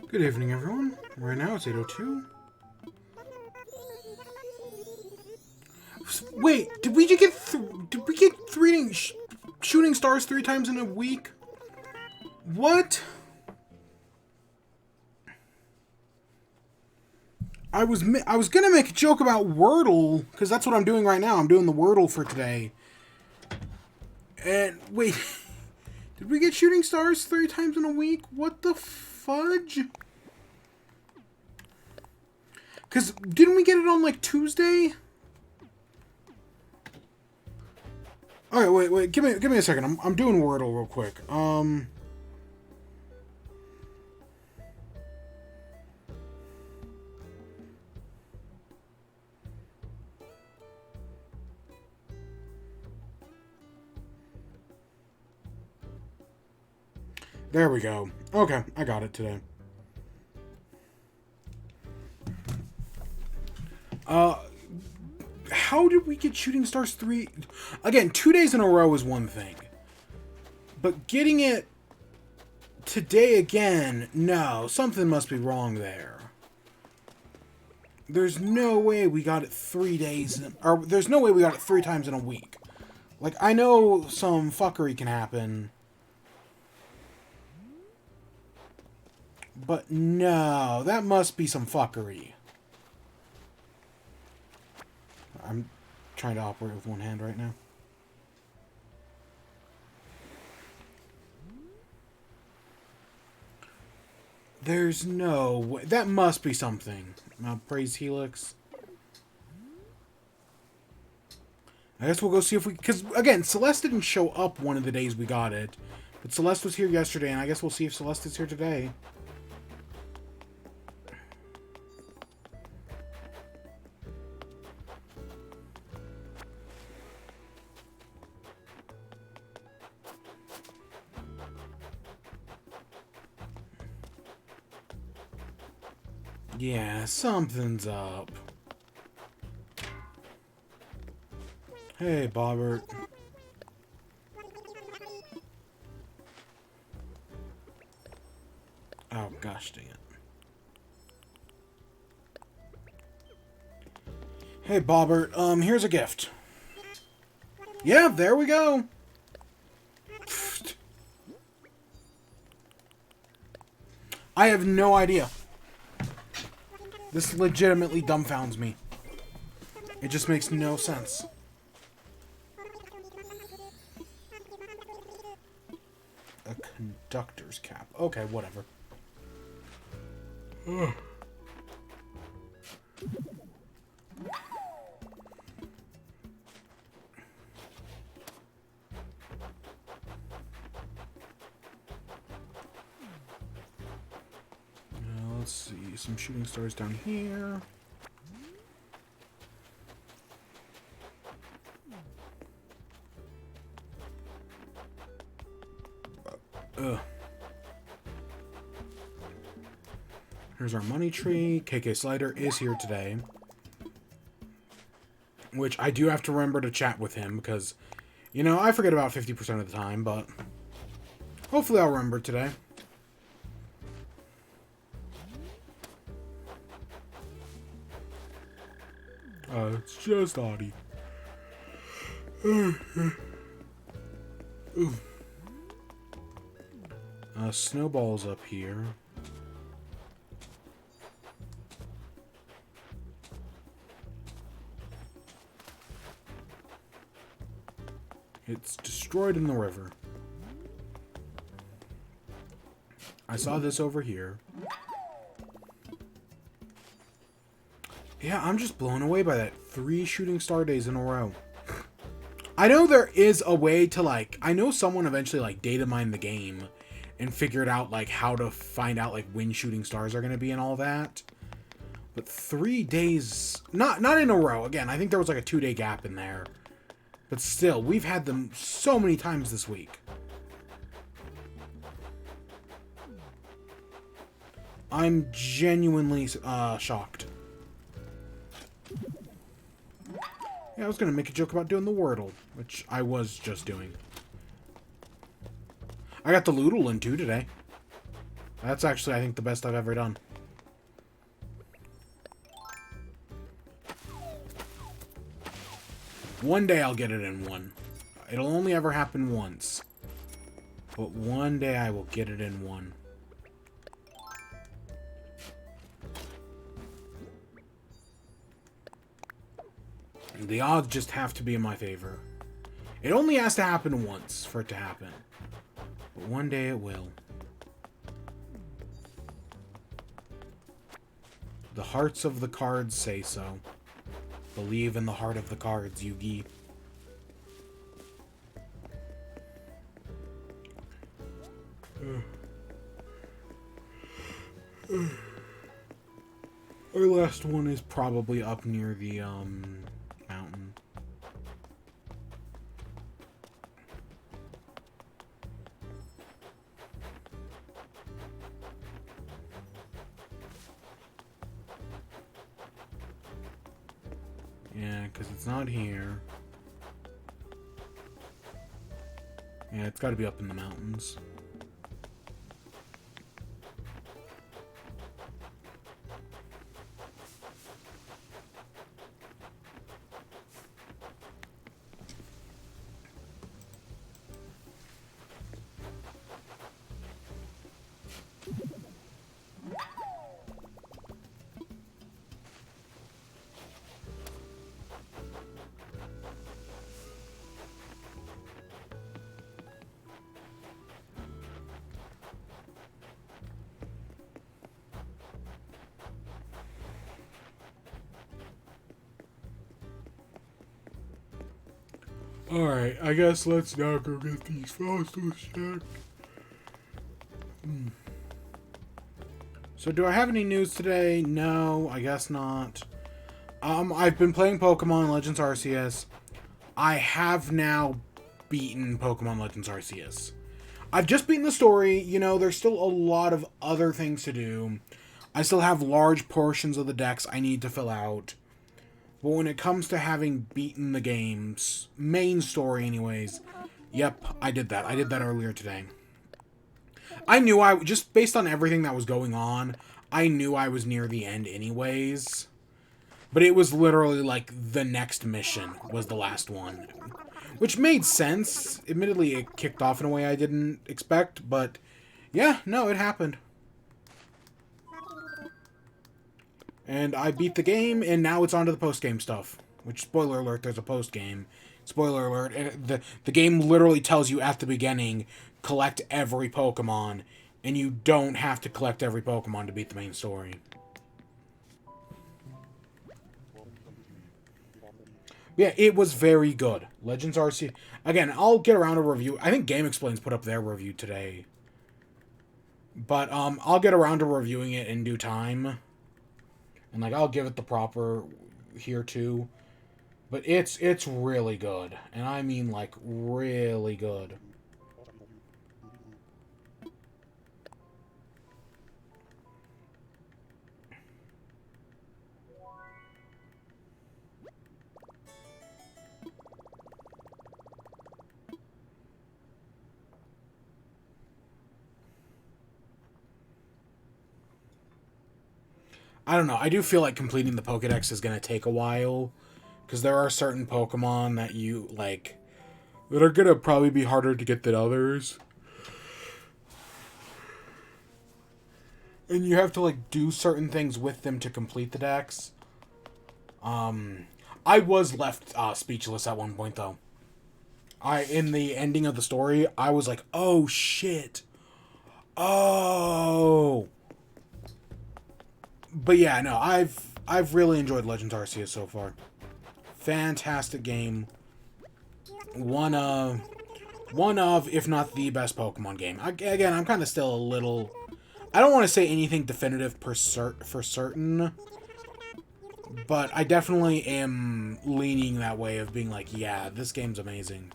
Good evening, everyone. Right now it's 8:02. Wait, did we get three shooting stars 3 times in a week? What? I was gonna make a joke about Wordle because that's what I'm doing right now. I'm doing the Wordle for today. And wait, did we get shooting stars 3 times in a week? What the fudge? Because didn't we get it on like Tuesday? Alright, wait, give me a second. I'm doing Wordle real quick. There we go. Okay, I got it today. How did we get shooting stars 3? Again, 2 days in a row is one thing. But getting it today again, no, something must be wrong there. There's no way we got it 3 days, or there's no way we got it 3 times in a week. Like, I know some fuckery can happen, but no, that must be some fuckery. I'm trying to operate with one hand right now. There's no way. That must be something. Praise Helix. I guess we'll go see if we... Because, again, Celeste didn't show up one of the days we got it. But Celeste was here yesterday, and I guess we'll see if Celeste is here today. Yeah, something's up. Hey, Bobbert. Oh, gosh dang it. Hey, Bobbert. Here's a gift. Yeah, there we go. I have no idea. This legitimately dumbfounds me. It just makes no sense. A conductor's cap. Okay, whatever. Ugh. Let's see, some shooting stars down here. Here's our money tree. KK Slider is here today. Which I do have to remember to chat with him because, you know, I forget about 50% of the time, but hopefully I'll remember today. It's just Audie. Snowball's up here. It's destroyed in the river. I saw this over here. Yeah, I'm just blown away by that. 3 shooting star days in a row. I know there is a way to, like... I know someone eventually, like, data mined the game and figured out, like, how to find out, like, when shooting stars are going to be and all that. But 3 days... Not in a row. Again, I think there was, like, a 2-day gap in there. But still, we've had them so many times this week. I'm genuinely shocked. Yeah, I was going to make a joke about doing the Wordle, which I was just doing. I got the Loodle in too today. That's actually, I think, the best I've ever done. One day I'll get it in one. It'll only ever happen once. But one day I will get it in one. The odds just have to be in my favor. It only has to happen once for it to happen. But one day it will. The hearts of the cards say so. Believe in the heart of the cards, Yugi. Our last one is probably up near the mountain. Yeah, because it's not here. Yeah, it's got to be up in the mountains. Alright, I guess let's now go get these fossils checked. So do I have any news today? No, I guess not. I've been playing Pokemon Legends Arceus. I have now beaten Pokemon Legends Arceus. I've just beaten the story. You know, there's still a lot of other things to do. I still have large portions of the decks I need to fill out. But when it comes to having beaten the game's main story anyways, yep, I did that. I did that earlier today. I knew just based on everything that was going on, I knew I was near the end anyways. But it was literally like the next mission was the last one. Which made sense. Admittedly, it kicked off in a way I didn't expect, but yeah, no, it happened. And I beat the game, and now it's on to the post-game stuff. Which, spoiler alert, there's a post-game. Spoiler alert, the game literally tells you at the beginning, collect every Pokemon, and you don't have to collect every Pokemon to beat the main story. Yeah, it was very good. Legends Arceus. Again, I'll get around to review. I think GameXplain's put up their review today. But I'll get around to reviewing it in due time. And like I'll give it the proper here too. But it's really good. And I mean like really good. I don't know. I do feel like completing the Pokédex is going to take a while. Because there are certain Pokemon that you, like, that are going to probably be harder to get than others. And you have to, like, do certain things with them to complete the dex. I was left speechless at one point, though. In the ending of the story, I was like, oh, shit. Oh. But yeah, no, I've really enjoyed Legends Arceus so far. Fantastic game. One of, if not the best Pokemon game. Again, I'm kind of still a little... I don't want to say anything definitive for certain, but I definitely am leaning that way of being like, yeah, this game's amazing.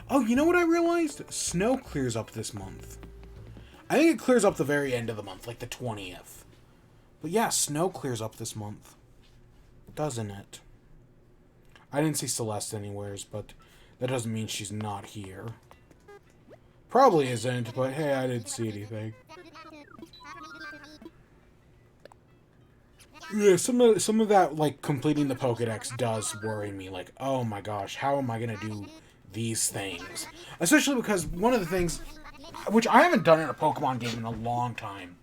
Oh, you know what I realized? Snow clears up this month. I think it clears up the very end of the month, like the 20th. But yeah, snow clears up this month. Doesn't it? I didn't see Celeste anywheres, but that doesn't mean she's not here. Probably isn't, but hey, I didn't see anything. Yeah, some of that, like, completing the Pokedex does worry me. Like, oh my gosh, how am I gonna do these things? Especially because one of the things, which I haven't done in a Pokemon game in a long time,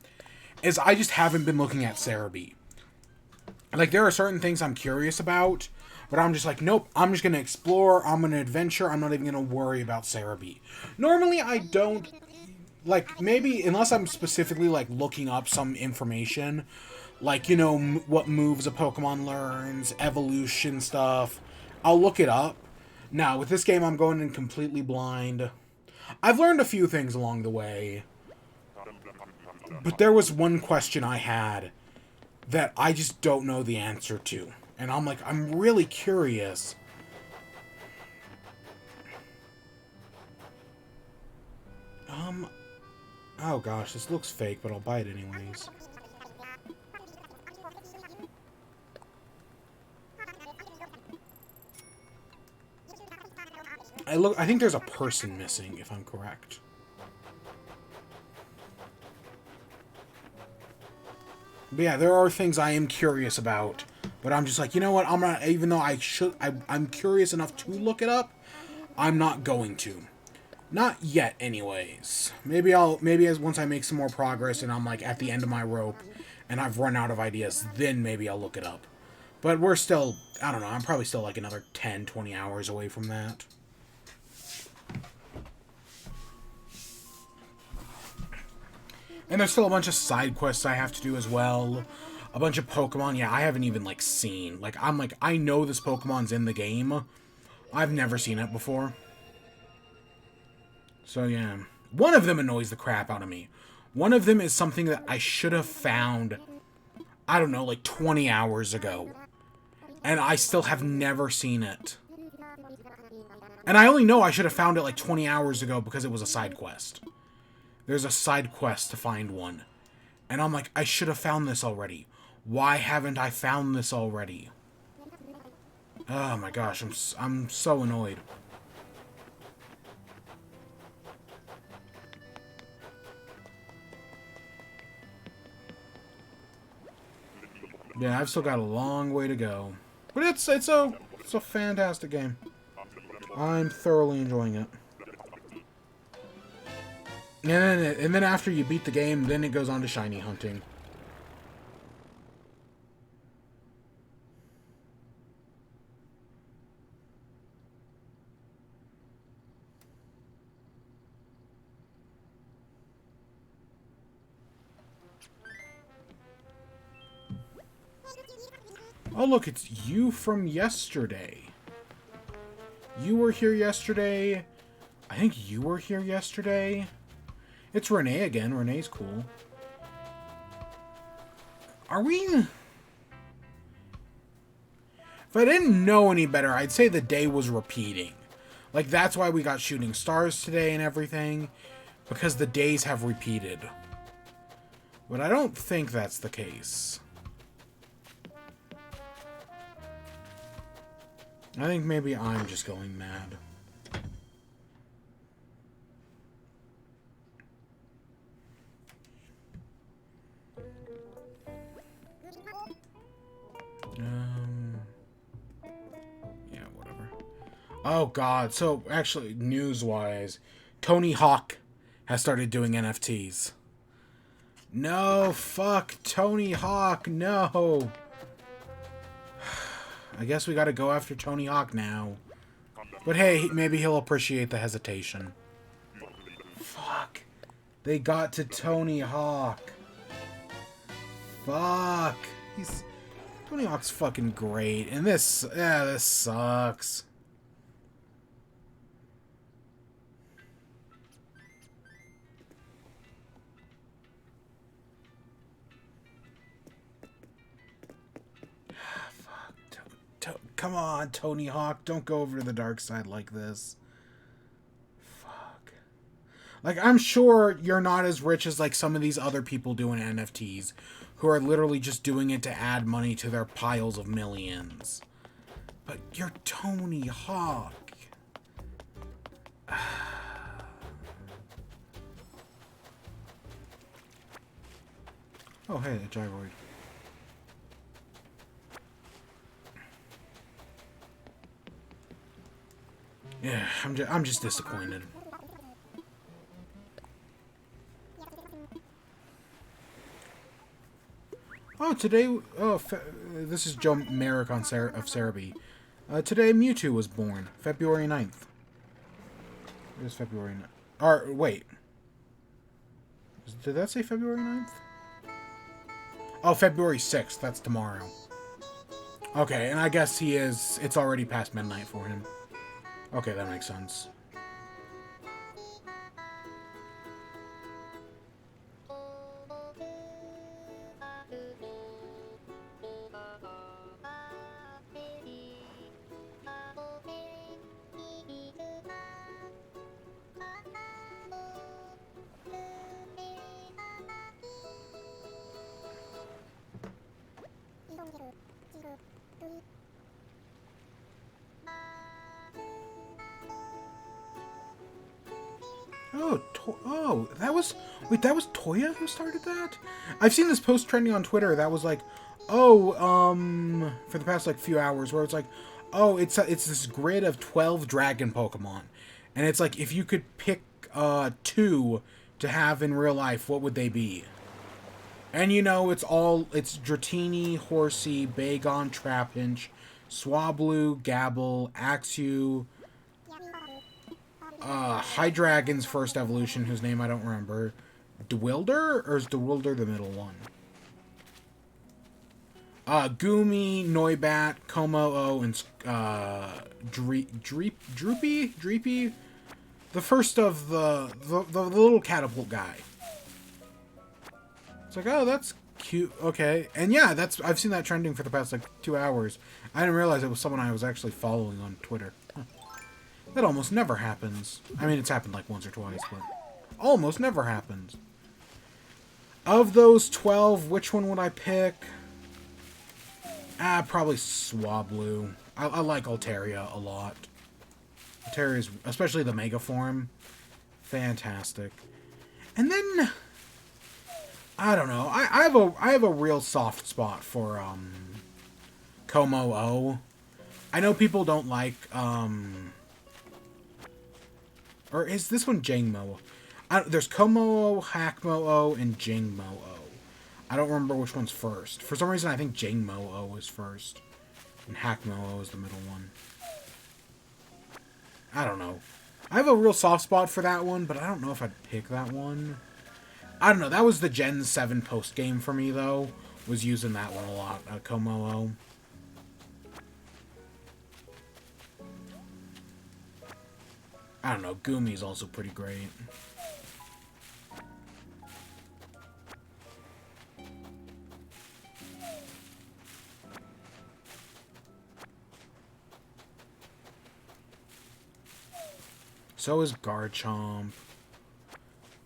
is I just haven't been looking at Cerebi. Like, there are certain things I'm curious about, but I'm just like, nope, I'm just gonna explore, I'm gonna adventure, I'm not even gonna worry about Cerebi. Normally, I don't, like, maybe, unless I'm specifically, like, looking up some information, like, you know, what moves a Pokemon learns, evolution stuff, I'll look it up. Now, with this game, I'm going in completely blind. I've learned a few things along the way, but there was one question I had that I just don't know the answer to. And I'm like, I'm really curious. Oh gosh, this looks fake, but I'll buy it anyways. I think there's a person missing, if I'm correct. But yeah, there are things I am curious about, but I'm just like, you know what? I'm not, even though I'm curious enough to look it up, I'm not going to. Not yet, anyways. Maybe as once I make some more progress and I'm like at the end of my rope and I've run out of ideas, then maybe I'll look it up. But we're still, I don't know, I'm probably still like another 10, 20 hours away from that. And there's still a bunch of side quests I have to do as well. A bunch of Pokemon, yeah, I haven't even, like, seen. Like, I'm like, I know this Pokemon's in the game. I've never seen it before. So, yeah. One of them annoys the crap out of me. One of them is something that I should have found, I don't know, like 20 hours ago. And I still have never seen it. And I only know I should have found it like 20 hours ago because it was a side quest. There's a side quest to find one. And I'm like, I should have found this already. Why haven't I found this already? Oh my gosh, I'm so annoyed. Yeah, I've still got a long way to go. But it's a fantastic game. I'm thoroughly enjoying it. And then after you beat the game, then it goes on to shiny hunting. Oh look, it's you from yesterday. You were here yesterday. I think you were here yesterday. It's Renee again. Renee's cool. Are we... If I didn't know any better, I'd say the day was repeating. Like, that's why we got Shooting Stars today and everything. Because the days have repeated. But I don't think that's the case. I think maybe I'm just going mad. Yeah, whatever. Oh god, so actually, news-wise, Tony Hawk has started doing NFTs. No, fuck Tony Hawk, no. I guess we gotta go after Tony Hawk now. But hey, maybe he'll appreciate the hesitation. Fuck. They got to Tony Hawk. Fuck. Tony Hawk's fucking great. And this sucks. Come on, Tony Hawk. Don't go over to the dark side like this. Fuck. Like, I'm sure you're not as rich as, like, some of these other people doing NFTs who are literally just doing it to add money to their piles of millions. But you're Tony Hawk. Oh, hey, a gyroid. Yeah, I'm just disappointed. Oh, today, this is Joe Merrick of Cerebi. Today Mewtwo was born, February 9th. It is February 9th. Or, wait. Did that say February 9th? Oh, February 6th, that's tomorrow. Okay, and I guess it's already past midnight for him. Okay, that makes sense. Wait, that was Toya who started that? I've seen this post trending on Twitter that was like, for the past like few hours, where it's like, oh, it's this grid of 12 dragon Pokemon, and it's like if you could pick two to have in real life, what would they be? And you know, it's Dratini, Horsey, Bagon, Trapinch, Swablu, Gabble, Axew, Hydreigon's first evolution, whose name I don't remember. Dewilder? Or is Dewilder the middle one? Goomy, Noibat, Como-O, and Droopy? The first of the little catapult guy. It's like, oh, that's cute. Okay. And yeah, I've seen that trending for the past like 2 hours. I didn't realize it was someone I was actually following on Twitter. Huh. That almost never happens. I mean, it's happened like once or twice, but almost never happens. Of those 12, which one would I pick? Probably Swablu. I like Altaria a lot. Altaria's, especially the Mega form, fantastic. And then, I don't know. I have a real soft spot for Como-O. I know people don't like or is this one Jangmo? There's Como-O, Hackmo-O, and Jangmo-O. I don't remember which one's first. For some reason, I think Jangmo-O is first, and Hackmo-O is the middle one. I don't know. I have a real soft spot for that one, but I don't know if I'd pick that one. I don't know. That was the Gen 7 post game for me, though. Was using that one a lot, Como-O. I don't know. Gumi's also pretty great. So is Garchomp.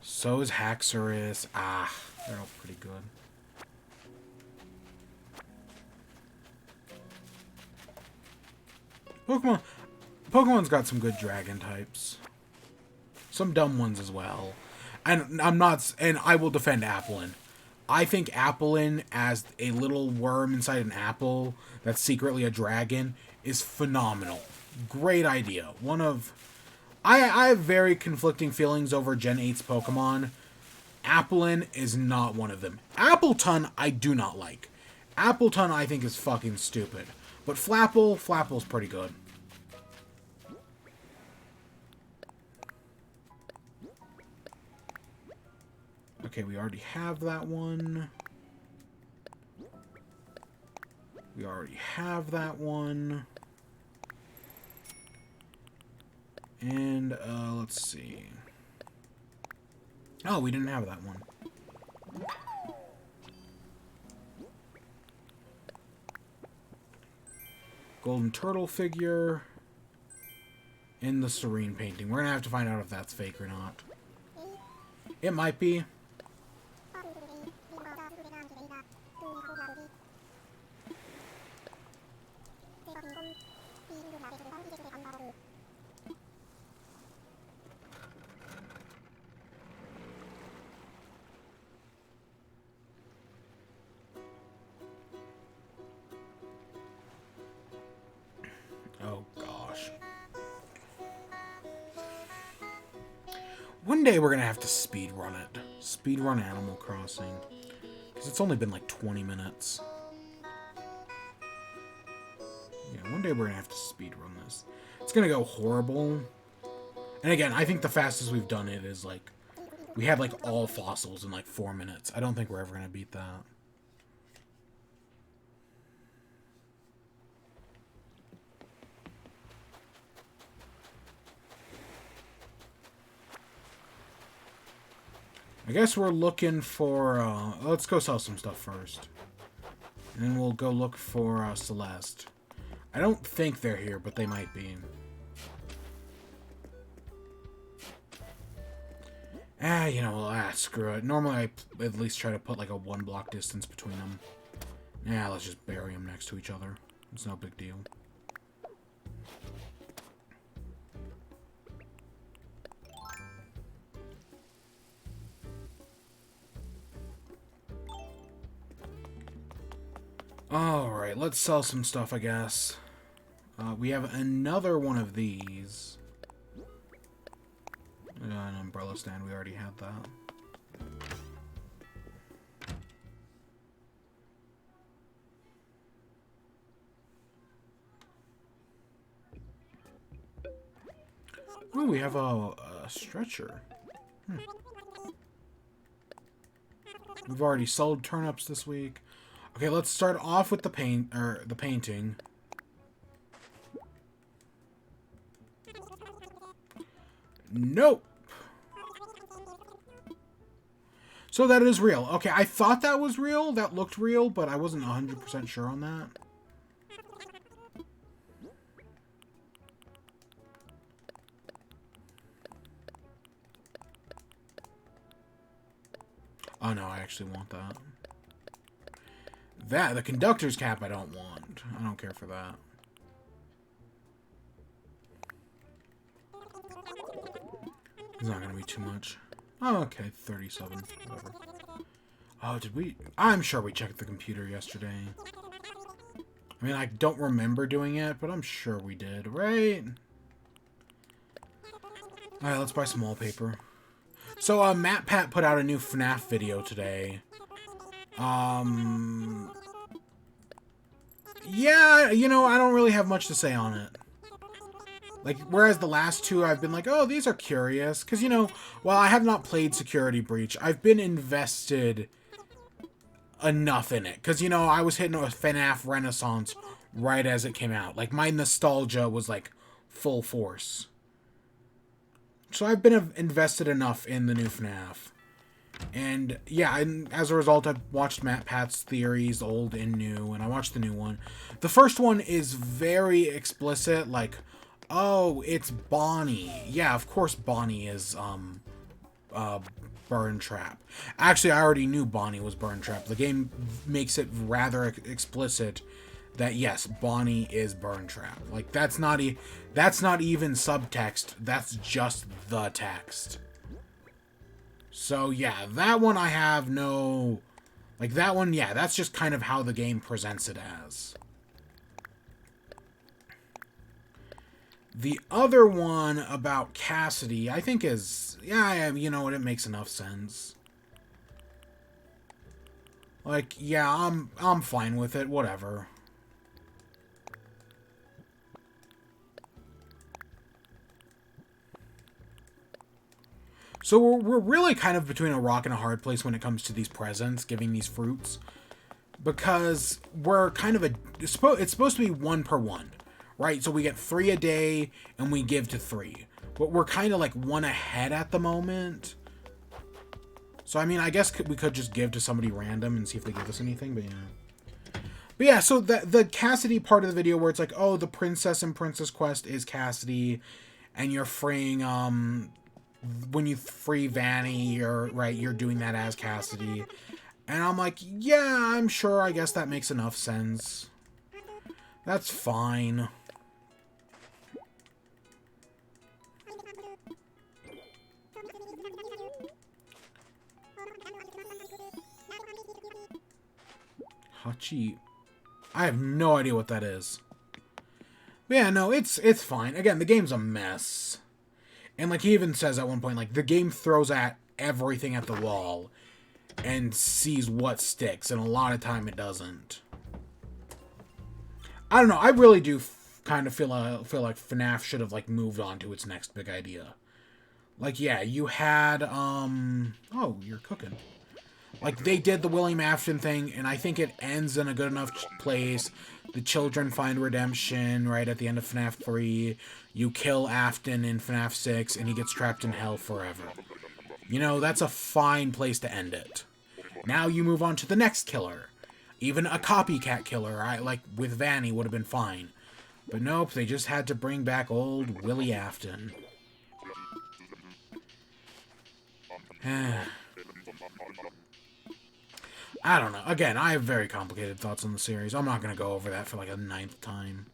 So is Haxorus. They're all pretty good. Pokemon's got some good dragon types. Some dumb ones as well. And I will defend Applin. I think Applin as a little worm inside an apple that's secretly a dragon is phenomenal. Great idea. I have very conflicting feelings over Gen 8's Pokemon. Applin is not one of them. Appletun, I do not like. Appletun, I think, is fucking stupid. But Flapple's pretty good. Okay, we already have that one. We already have that one. And, let's see. Oh, we didn't have that one. Golden Turtle figure. In the Serene painting. We're gonna have to find out if that's fake or not. It might be. Oh, gosh. One day we're gonna have to speed run it. Speed run Animal Crossing. Because it's only been like 20 minutes. Yeah, one day we're gonna have to speed run this. It's gonna go horrible. And again, I think the fastest we've done it is like... We had like all fossils in like 4 minutes. I don't think we're ever gonna beat that. I guess we're looking for, let's go sell some stuff first. And then we'll go look for, Celeste. I don't think they're here, but they might be. You know, screw it. Normally I at least try to put like a 1 block distance between them. Let's just bury them next to each other. It's no big deal. Alright, let's sell some stuff, I guess. We have another one of these. An umbrella stand, we already had that. Oh, we have a stretcher. We've already sold turnips this week. Okay, let's start off with the painting. Nope. So that is real. Okay, I thought that was real. That looked real, but I wasn't 100% sure on that. Oh no, I actually want that. The conductor's cap I don't want. I don't care for that. It's not gonna be too much. Oh, okay, 37. Whatever. Oh, did we... I'm sure we checked the computer yesterday. I mean, I don't remember doing it, but I'm sure we did, right? Alright, let's buy some wallpaper. So, MatPat put out a new FNAF video today. Yeah, you know, I don't really have much to say on it. Like, whereas the last two I've been like, oh, these are curious. Because, you know, while I have not played Security Breach, I've been invested enough in it. Because, you know, I was hitting a FNAF Renaissance right as it came out. Like, my nostalgia was, like, full force. So I've been invested enough in the new FNAF. And, yeah, and as a result, I've watched MatPat's theories, old and new, and I watched the new one. The first one is very explicit, like, oh, it's Bonnie. Yeah, of course Bonnie is, Burn Trap. Actually, I already knew Bonnie was Burn Trap. The game makes it rather explicit that, yes, Bonnie is Burn Trap. Like, that's not even subtext, that's just the text. So, yeah, that one I have no... Like, that one, yeah, that's just kind of how the game presents it as. The other one about Cassidy, I think is... Yeah, you know what, it makes enough sense. Like, yeah, I'm fine with it, whatever. So we're really kind of between a rock and a hard place when it comes to these presents, giving these fruits. Because we're kind of it's supposed to be 1 per 1, right? So we get 3 a day, and we give to 3. But we're kind of like 1 ahead at the moment. So, I mean, I guess we could just give to somebody random and see if they give us anything, but yeah. But yeah, so the Cassidy part of the video where it's like, oh, the Princess and Princess Quest is Cassidy, and you're freeing, when you free Vanny, you're doing that as Cassidy. And I'm like, yeah, I'm sure, I guess that makes enough sense. That's fine. Hachi. I have no idea what that is. But yeah, no, it's fine. Again, the game's a mess. And, like, he even says at one point, like, the game throws at everything at the wall and sees what sticks, and a lot of time it doesn't. I don't know, I really do kind of feel like FNAF should have, like, moved on to its next big idea. Like, yeah, you had, oh, you're cooking. Like, they did the William Afton thing, and I think it ends in a good enough place. The children find redemption right at the end of FNAF 3. You kill Afton in FNAF 6, and he gets trapped in hell forever. You know, that's a fine place to end it. Now you move on to the next killer. Even a copycat killer, like with Vanny, would have been fine. But nope, they just had to bring back old Willie Afton. I don't know. Again, I have very complicated thoughts on the series. I'm not going to go over that for like a 9th time.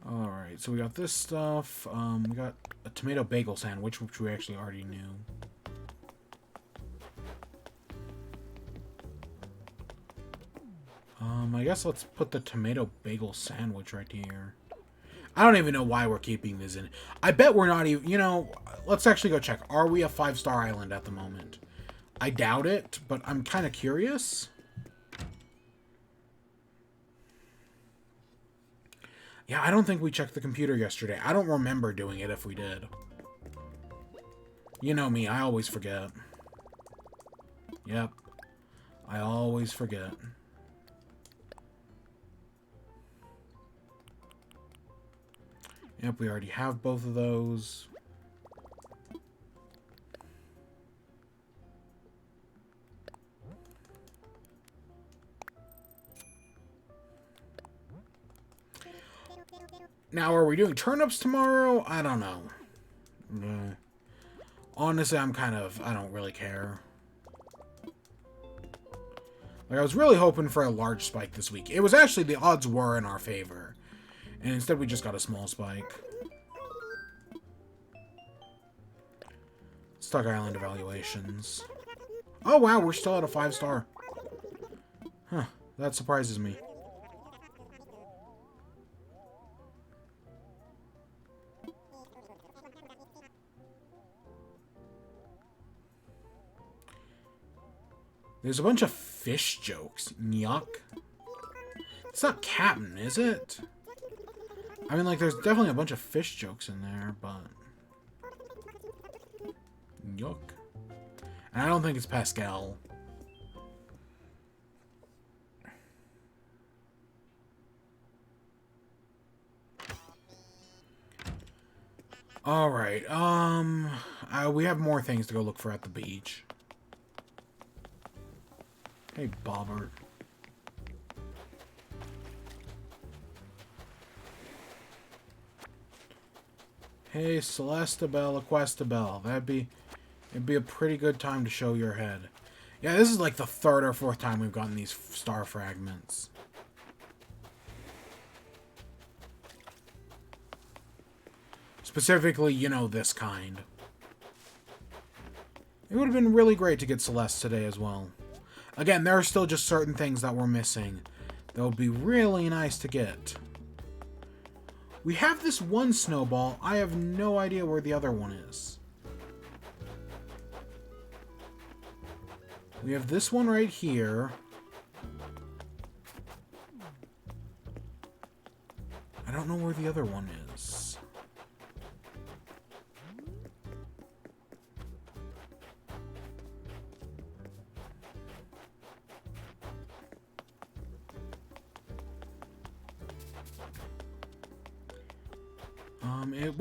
Alright, so we got this stuff. We got a tomato bagel sandwich, which we actually already knew. I guess let's put the tomato bagel sandwich right here. I don't even know why we're keeping this in. I bet we're not even... You know, let's actually go check. Are we a 5-star island at the moment? I doubt it, but I'm kind of curious. Yeah, I don't think we checked the computer yesterday. I don't remember doing it if we did. You know me, I always forget. Yep. I always forget. Yep, we already have both of those. Now, are we doing turnips tomorrow? I don't know. Honestly, I don't really care. Like, I was really hoping for a large spike this week. It was actually, the odds were in our favor. And instead we just got a small spike. Stuck Island evaluations. Oh wow, we're still at a 5-star. Huh, that surprises me. There's a bunch of fish jokes. Yuck. It's not Captain, is it? I mean, like, there's definitely a bunch of fish jokes in there, but... Yuck. And I don't think it's Pascal. Alright, we have more things to go look for at the beach. Hey, Bobbert. Hey, Celestabelle, Equestabelle. It'd be a pretty good time to show your head. Yeah, this is like the 3rd or 4th time we've gotten these star fragments. Specifically, you know, this kind. It would have been really great to get Celeste today as well. Again, there are still just certain things that we're missing that would be really nice to get. We have this one snowball. I have no idea where the other one is. We have this one right here. I don't know where the other one is.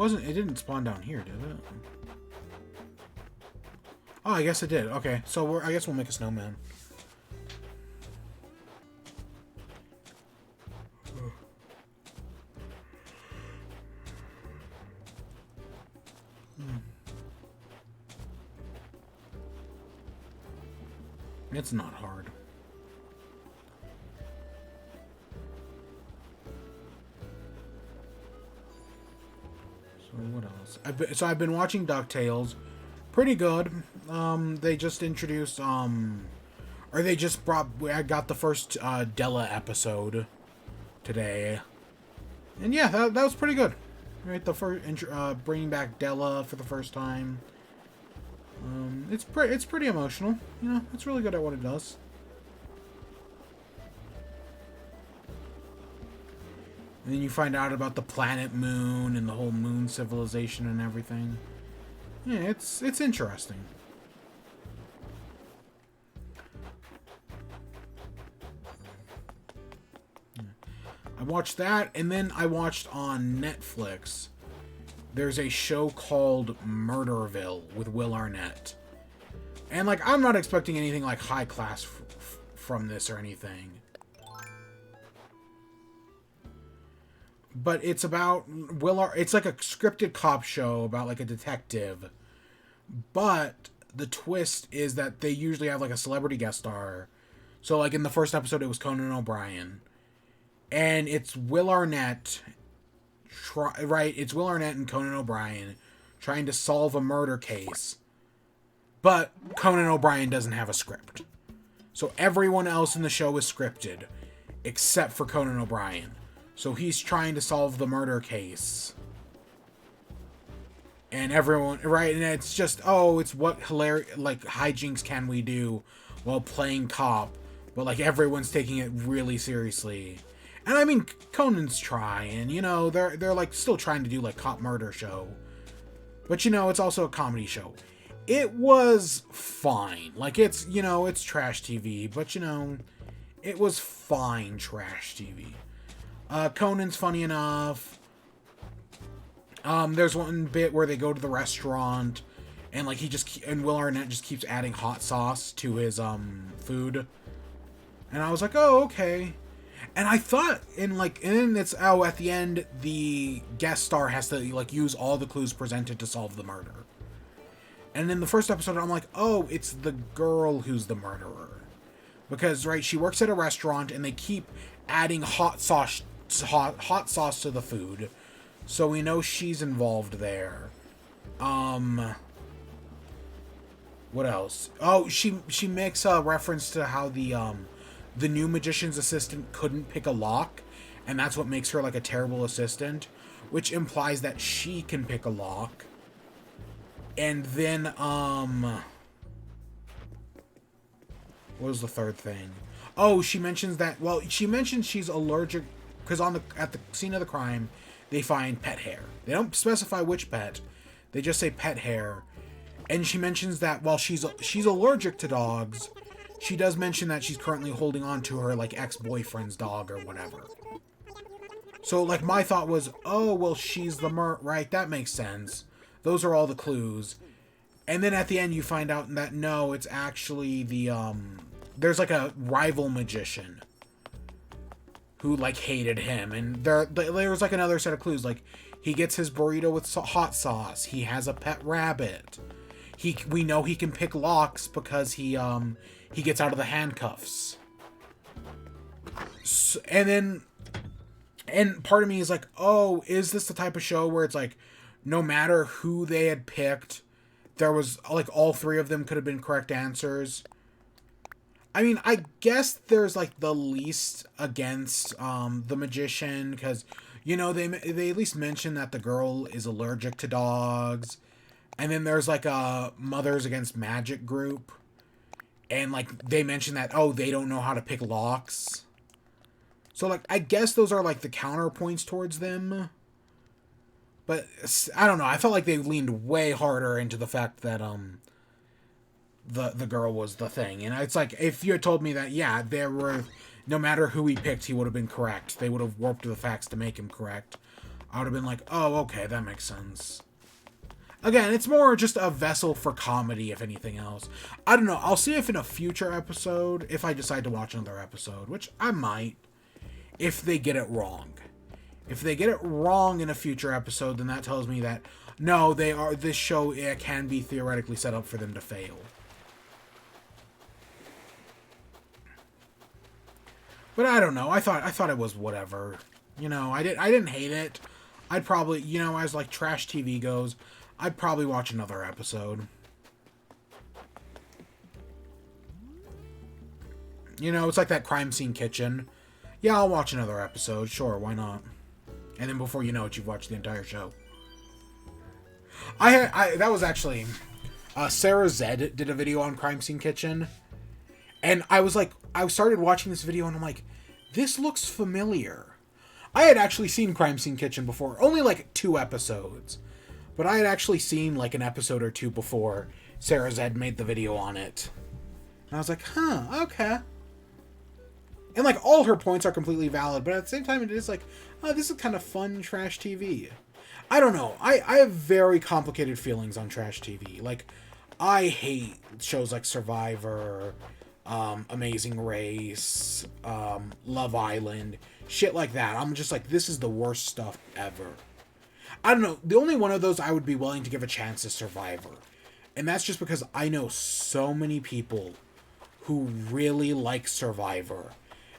It didn't spawn down here, did it? Oh, I guess it did. Okay, so I guess we'll make a snowman. It's not hard. So what else? I've been watching DuckTales. Pretty good. They just introduced Or they just brought... I got the first Della episode today. And yeah, that was pretty good. Right, the first... bringing back Della for the first time. It's pretty emotional. You know, it's really good at what it does. And then you find out about the planet Moon and the whole Moon civilization and everything. Yeah, it's interesting. Yeah. I watched that, and then I watched on Netflix. There's a show called Murderville with Will Arnett. And, like, I'm not expecting anything, like, high class from this or anything. But it's about it's like a scripted cop show about, like, a detective. But the twist is that they usually have, like, a celebrity guest star. So, like, in the first episode, it was Conan O'Brien. And it's Will Arnett... Right, it's Will Arnett and Conan O'Brien trying to solve a murder case. But Conan O'Brien doesn't have a script. So everyone else in the show is scripted, except for Conan O'Brien. So he's trying to solve the murder case. And everyone, right, and it's just, oh, it's what hilarious, like, hijinks can we do while playing cop. But, like, everyone's taking it really seriously. And I mean, Conan's trying, you know, they're like still trying to do like cop murder show. But you know, it's also a comedy show. It was fine. Like it's, you know, it's trash TV, but you know, it was fine trash TV. Conan's funny enough. There's one bit where they go to the restaurant and like and Will Arnett just keeps adding hot sauce to his food. And I was like, "Oh, okay." And I thought, and then it's, oh, at the end, the guest star has to, like, use all the clues presented to solve the murder. And in the first episode, I'm like, oh, it's the girl who's the murderer. Because, right, she works at a restaurant, and they keep adding hot sauce to the food. So we know she's involved there. What else? Oh, she makes a reference to how the new magician's assistant couldn't pick a lock, and that's what makes her like a terrible assistant, which implies that she can pick a lock. And then what was the third thing? Oh, she mentions that, well, she mentions she's allergic because at the scene of the crime they find pet hair. They don't specify which pet, they just say pet hair. And she mentions that while she's allergic to dogs, she does mention that she's currently holding on to her, like, ex-boyfriend's dog or whatever. So, like, my thought was, oh, well, she's the right, that makes sense. Those are all the clues. And then at the end, you find out that, no, it's actually the, there's, like, a rival magician who, like, hated him. And there was, like, another set of clues. Like, he gets his burrito with hot sauce. He has a pet rabbit. We know he can pick locks because he gets out of the handcuffs. So, and part of me is like, oh, is this the type of show where it's like, no matter who they had picked, there was, like, all three of them could have been correct answers? I mean, I guess there's, like, the least against the magician, because, you know, they at least mention that the girl is allergic to dogs. And then there's, like, a Mothers Against Magic group. And, like, they mention that, oh, they don't know how to pick locks. So, like, I guess those are, like, the counterpoints towards them. But, I don't know. I felt like they leaned way harder into the fact that, the girl was the thing. And it's like, if you had told me that, yeah, there were, no matter who he picked, he would have been correct. They would have warped the facts to make him correct. I would have been like, oh, okay, that makes sense. Again, it's more just a vessel for comedy, if anything else. I don't know. I'll see if in a future episode, if I decide to watch another episode, which I might, if they get it wrong. If they get it wrong in a future episode, then that tells me that, no, this show, it can be theoretically set up for them to fail. But I don't know. I thought it was whatever. You know, I didn't hate it. I'd probably, you know, as like trash TV goes, I'd probably watch another episode. You know, it's like that Crime Scene Kitchen. Yeah, I'll watch another episode. Sure, why not? And then before you know it, you've watched the entire show. That was actually Sarah Zed did a video on Crime Scene Kitchen, and I was like, I started watching this video and I'm like, this looks familiar. I had actually seen Crime Scene Kitchen before, only like 2 episodes, but I had actually seen like an episode or 2 before Sarah Zed made the video on it. And I was like, huh, okay. And like all her points are completely valid, but at the same time it is like, oh, this is kind of fun trash TV. I don't know. I have very complicated feelings on trash TV. Like, I hate shows like Survivor, Amazing Race, Love Island, shit like that. I'm just like, this is the worst stuff ever. I don't know. The only one of those I would be willing to give a chance is Survivor. And that's just because I know so many people who really like Survivor.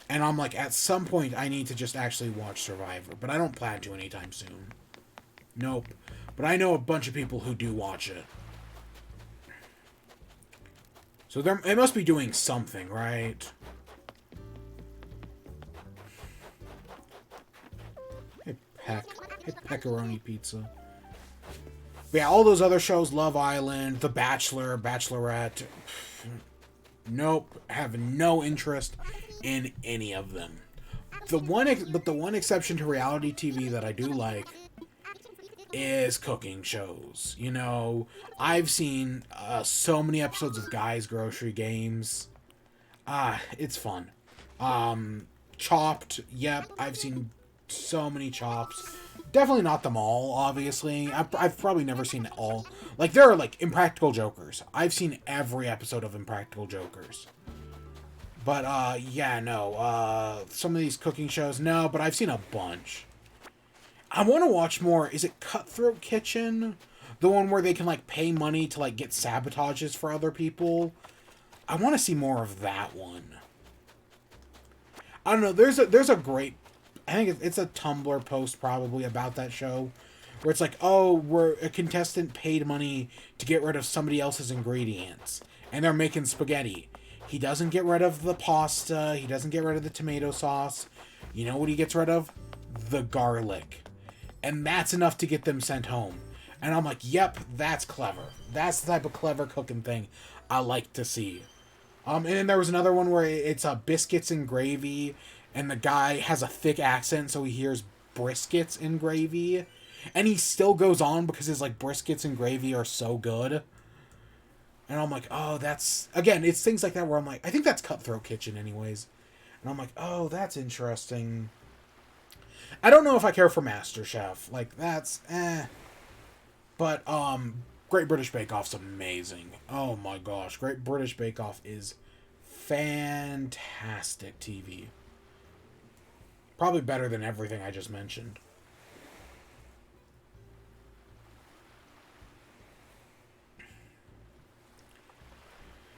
And I'm like, at some point, I need to just actually watch Survivor. But I don't plan to anytime soon. Nope. But I know a bunch of people who do watch it. So it must be doing something, right? Hey, pepperoni pizza. But yeah, all those other shows, Love Island, The Bachelor, Bachelorette. Nope. Have no interest in any of them. The one exception to reality TV that I do like is cooking shows. You know, I've seen so many episodes of Guys Grocery Games. It's fun. Chopped, yep, I've seen so many Chops. Definitely not them all, obviously. I've probably never seen all. Like, there are, like, Impractical Jokers. I've seen every episode of Impractical Jokers. But, yeah, no. Some of these cooking shows, no, but I've seen a bunch. I want to watch more. Is it Cutthroat Kitchen? The one where they can, like, pay money to, like, get sabotages for other people? I want to see more of that one. I don't know. There's a great... I think it's a Tumblr post probably about that show. Where it's like, oh, where a contestant paid money to get rid of somebody else's ingredients. And they're making spaghetti. He doesn't get rid of the pasta. He doesn't get rid of the tomato sauce. You know what he gets rid of? The garlic. And that's enough to get them sent home. And I'm like, yep, that's clever. That's the type of clever cooking thing I like to see. And then there was another one where it's biscuits and gravy, and the guy has a thick accent, so he hears briskets and gravy. And he still goes on because his, like, briskets and gravy are so good. And I'm like, oh, that's... Again, it's things like that where I'm like, I think that's Cutthroat Kitchen anyways. And I'm like, oh, that's interesting. I don't know if I care for MasterChef. Like, that's, But, Great British Bake Off's amazing. Oh my gosh. Great British Bake Off is fantastic TV. Probably better than everything I just mentioned.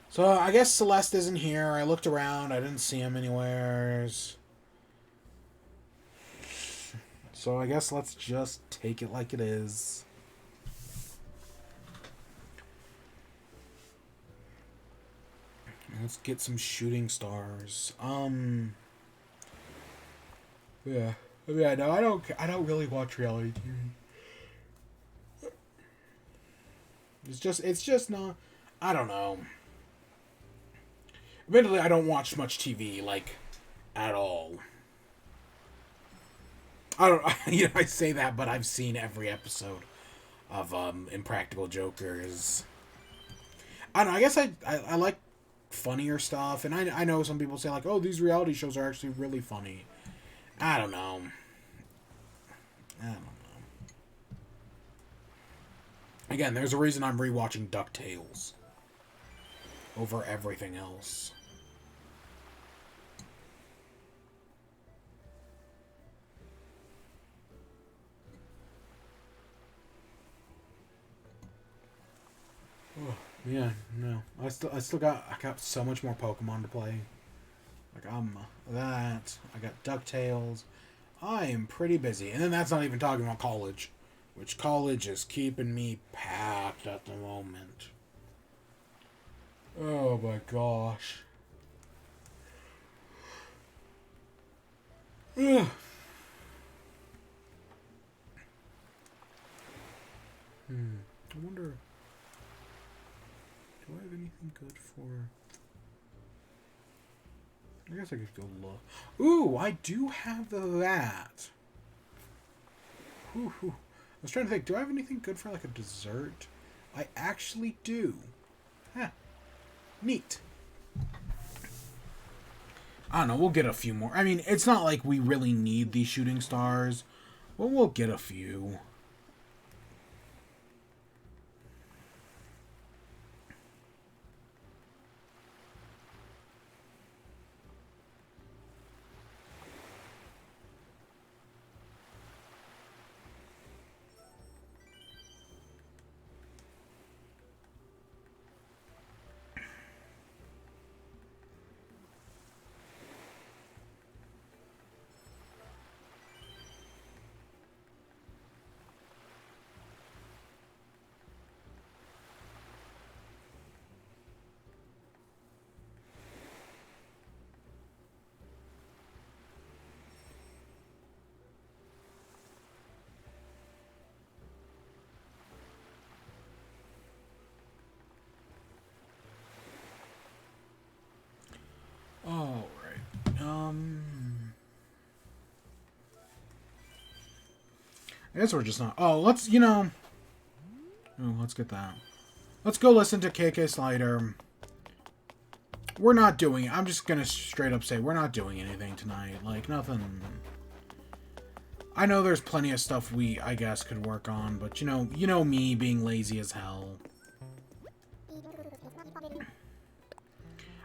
So, I guess Celeste isn't here. I looked around. I didn't see him anywheres. So I guess let's just take it like it is. Let's get some shooting stars. Yeah. Yeah, no, I don't really watch reality TV. It's just not, I don't know. Admittedly, I don't watch much TV, like, at all. I don't. You know, I say that, but I've seen every episode of Impractical Jokers. I don't know. I guess I like funnier stuff, and I know some people say like, oh, these reality shows are actually really funny. I don't know. Again, there's a reason I'm rewatching DuckTales over everything else. Oh, yeah, no. I got so much more Pokemon to play. Like, I got DuckTales. I am pretty busy. And then that's not even talking about college. Which college is keeping me packed at the moment. Oh my gosh. Ugh. I wonder, do I have anything good for... I guess I could go look. Ooh, I do have that. Ooh, I was trying to think, do I have anything good for like a dessert? I actually do. Huh. Neat. I don't know, we'll get a few more. I mean, it's not like we really need these shooting stars, but we'll get a few. All right. I guess we're just not. Oh, let's let's get that. Let's go listen to KK Slider. We're not doing it. I'm just gonna straight up say we're not doing anything tonight. Like nothing. I know there's plenty of stuff we, I guess, could work on, but you know me being lazy as hell.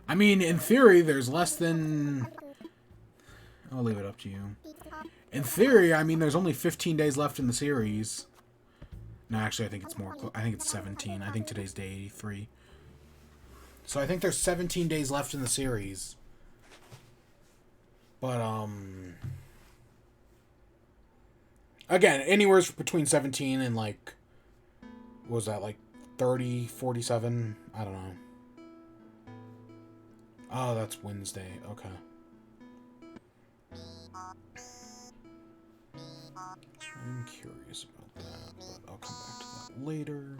I mean, in theory, there's less than... I'll leave it up to you. In theory, I mean, there's only 15 days left in the series. No, actually, I think it's more... I think it's 17. I think today's day 83. So I think there's 17 days left in the series. But, again, anywhere between 17 and, like... What was that, like, 30, 47? I don't know. Oh, that's Wednesday. Okay. I'm curious about that, but I'll come back to that later.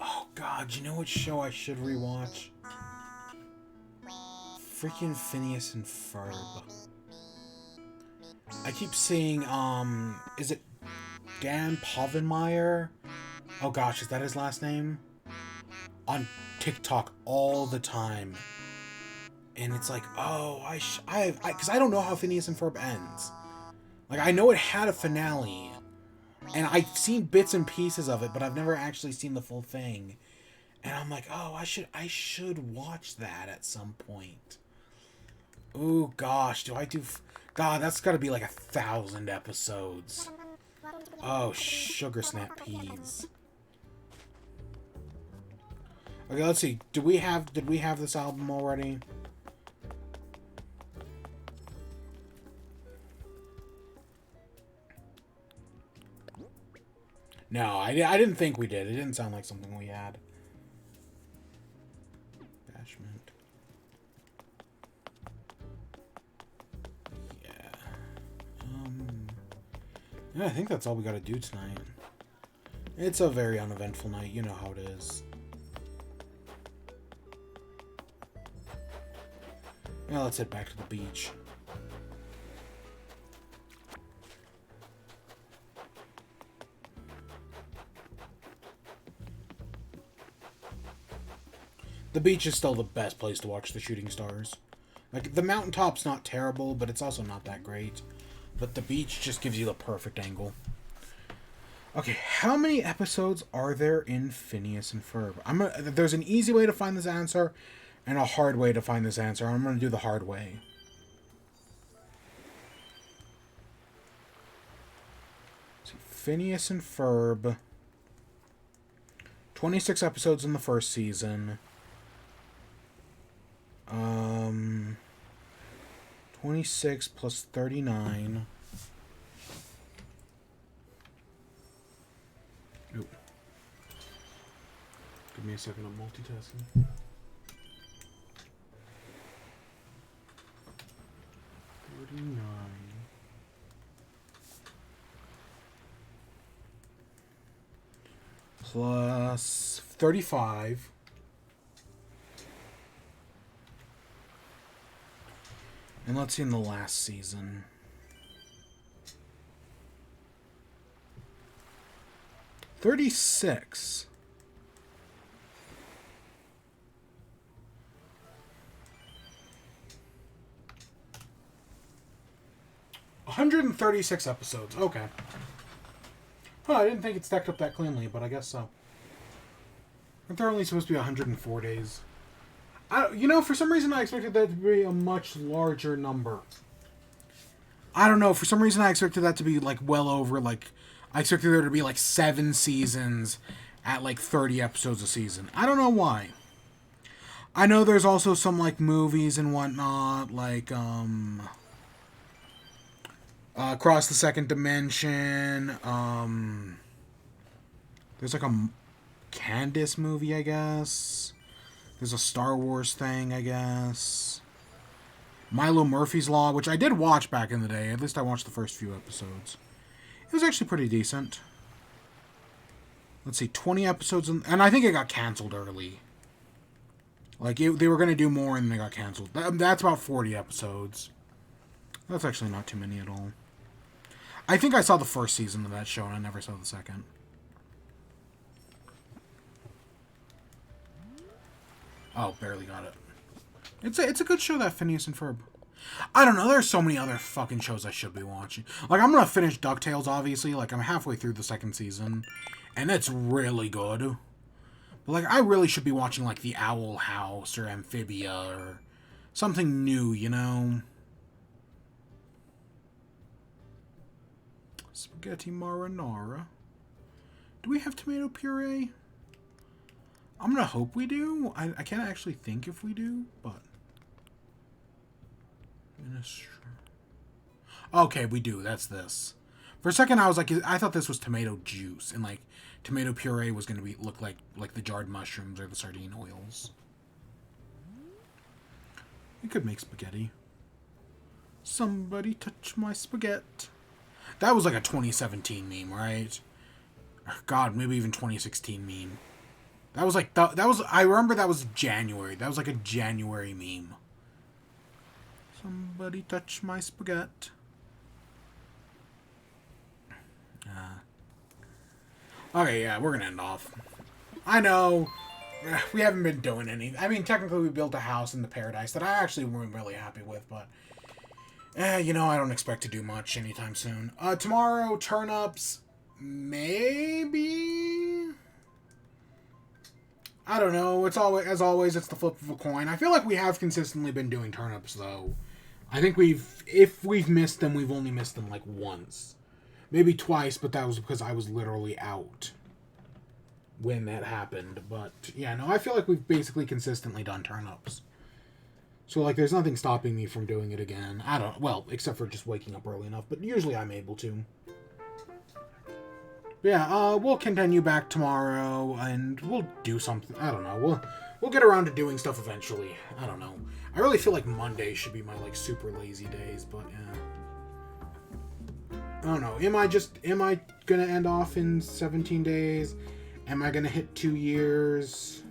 Oh god, you know what show I should rewatch? Freaking Phineas and Ferb. I keep seeing, is it Dan Povenmire? Oh gosh, is that his last name? On TikTok all the time. And it's like, oh, because I don't know how Phineas and Ferb ends. Like, I know it had a finale. And I've seen bits and pieces of it, but I've never actually seen the full thing. And I'm like, oh, I should watch that at some point. Ooh, gosh, God, that's gotta be like 1,000 episodes. Oh, sugar snap peas. Okay, let's see. Did we have this album already? No, I didn't think we did. It didn't sound like something we had. Bashment. Yeah. Yeah, I think that's all we gotta do tonight. It's a very uneventful night. You know how it is. Now let's head back to the beach. The beach is still the best place to watch the shooting stars. Like, the mountaintop's not terrible, but it's also not that great. But the beach just gives you the perfect angle. Okay, how many episodes are there in Phineas and Ferb? There's an easy way to find this answer and a hard way to find this answer. I'm going to do the hard way. So, Phineas and Ferb. 26 episodes in the first season. 26 plus 39. Nope. Give me a second, I'm multitasking. 39. Plus 35. And let's see in the last season. 36. $136 episodes. Okay. Huh, I didn't think it stacked up that cleanly, but I guess so. Aren't there only supposed to be 104 days? For some reason I expected that to be a much larger number. I don't know. For some reason I expected that to be, like, well over, like... I expected there to be, like, 7 seasons at, like, 30 episodes a season. I don't know why. I know there's also some, like, movies and whatnot, like, Across the Second Dimension, there's, like, a Candace movie, I guess. There's a Star Wars thing, I guess. Milo Murphy's Law, which I did watch back in the day. At least I watched the first few episodes. It was actually pretty decent. Let's see, 20 episodes, and I think it got canceled early. Like, they were going to do more and they got canceled. That's about 40 episodes. That's actually not too many at all. I think I saw the first season of that show and I never saw the second. Oh, barely got it. It's a good show, that Phineas and Ferb. I don't know, there's so many other fucking shows I should be watching. Like, I'm gonna finish DuckTales, obviously. Like, I'm halfway through the second season. And it's really good. But, like, I really should be watching, like, The Owl House or Amphibia or something new, you know? Spaghetti marinara. Do we have tomato puree? I'm gonna hope we do. I can't actually think if we do, but... Okay, we do. That's this. For a second, I was like, I thought this was tomato juice, and, like, tomato puree was gonna look like the jarred mushrooms or the sardine oils. We could make spaghetti. Somebody touch my spaghetti. That was like a 2017 meme, right? God, maybe even 2016 meme. That was like, that was, I remember that was January. That was like a January meme. Somebody touch my spaghetti. Okay, yeah, we're gonna end off. I know, we haven't been doing any. I mean, technically we built a house in the paradise that I actually weren't really happy with, but... you know, I don't expect to do much anytime soon. Tomorrow, turnips, maybe? I don't know. It's always, as always, it's the flip of a coin. I feel like we have consistently been doing turnips, though. I think if we've missed them, we've only missed them, like, once. Maybe twice, but that was because I was literally out when that happened. But, yeah, no, I feel like we've basically consistently done turnips. So, like, there's nothing stopping me from doing it again. Well, except for just waking up early enough, but usually I'm able to. Yeah, we'll continue back tomorrow, and we'll do something. I don't know. We'll get around to doing stuff eventually. I don't know. I really feel like Monday should be my like super lazy days, but yeah. I don't know. Am I gonna end off in 17 days? Am I gonna hit 2 years?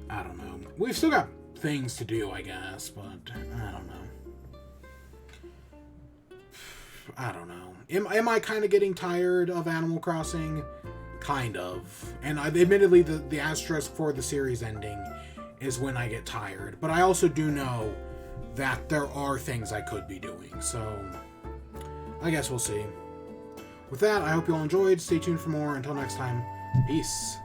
I don't know. We've still got things to do, I guess, but I don't know. I don't know. Am I kind of getting tired of Animal Crossing? Kind of. And admittedly, the asterisk for the series ending is when I get tired. But I also do know that there are things I could be doing. So, I guess we'll see. With that, I hope you all enjoyed. Stay tuned for more. Until next time, peace.